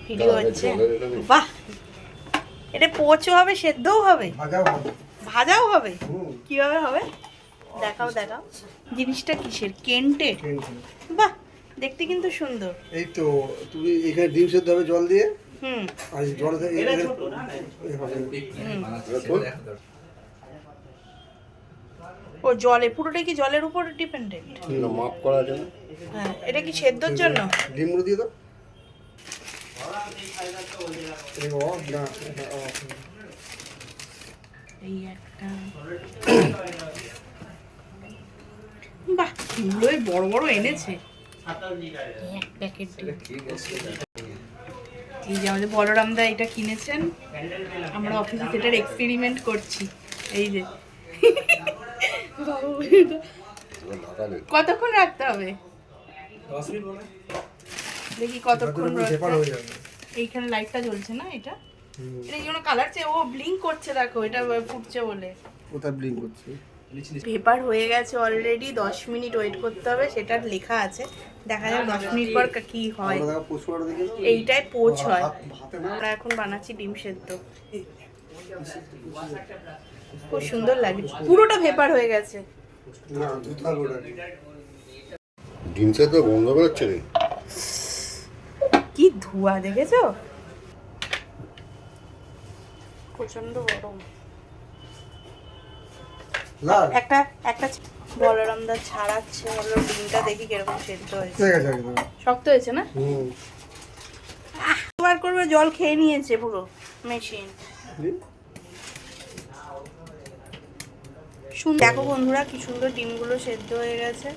Video হচ্ছে। বাহ, এটা পোচও হবে, সেদ্ধও হবে, ভাজাও হবে। কিভাবে হবে দেখাও দেখাও। জিনিসটা কিসের? কেন্টের? বাহ, দেখতে কিন্তু সুন্দর। এই তো তুমি এখানে ডিম সেদ্ধ হবে জল দিয়ে। হুম। আর জল ও জলে, পুরোটাই কি জলের উপর ডিপেন্ডেন্ট? মাপ করা আছে। হ্যাঁ, এটা কি সেদ্ধর জন্য? ডিমগুলো দিয়ে দাও। এই একটা, বাহ, এগুলোই বড় বড় এনেছে। এক প্যাকেট এই যে আমাদের বলরাম দা এটা কিনেছেন, আমরা অফিসে সেটার এক্সপেরিমেন্ট করছি। এই যে কতক্ষণ রাখতে হবে দেখি, কতক্ষণ এইখানে লাইটটা জ্বলছে না, এটা এটা কি কোনো কালার চেয়ে ও ব্লিঙ্ক করছে, দেখো এটা ফুটছে বলে। কোথায় ব্লিঙ্ক করছে? পেপার হয়ে গেছে অলরেডি, 10 মিনিট ওয়েট করতে হবে, সেটার লেখা আছে। দেখা যাক 10 মিনিট পর কি হয়। এইটাই পোচ হয়। আমরা এখন বানাচ্ছি ডিম সেদ্ধ। খুব সুন্দর লাগে, পুরোটা পেপার হয়ে গেছে। ডিম সেদ্ধ গন্ধ বেরোচ্ছে রে। কি ধোঁয়া দেখেছো? প্রচন্ড গরম। একটা একটা বলরাম দা ছাড়াচ্ছে হলো ডিমটা, দেখি কিরকম সেদ্ধ হয়েছে। শক্ত হয়েছে না? বার করবে, জল খেয়ে নিয়েছে পুরো মেশিন। দেখো বন্ধুরা কি সুন্দর ডিমগুলো সেদ্ধ হয়ে গেছে।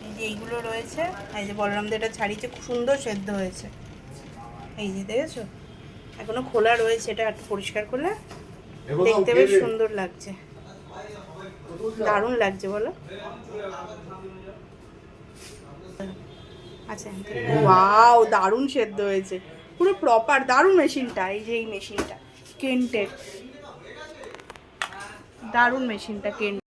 এই যে এইগুলো রয়েছে, এই যে বলরাম দা এটা ছাড়িয়েছে, খুব সুন্দর সেদ্ধ হয়েছে। এই যে দেখেছো, এখনো খোলা রয়েছে, এটা একটু পরিষ্কার করলে দেখতে বেশ সুন্দর লাগছে, দারুণ লাগছে বলো। আচ্ছা, ওয়াও, দারুণ সেদ্ধ হয়েছে, পুরো প্রপার, দারুণ মেশিনটা। এই যে এই মেশিনটা কেন্টের, দারুণ মেশিনটা কেন্ট।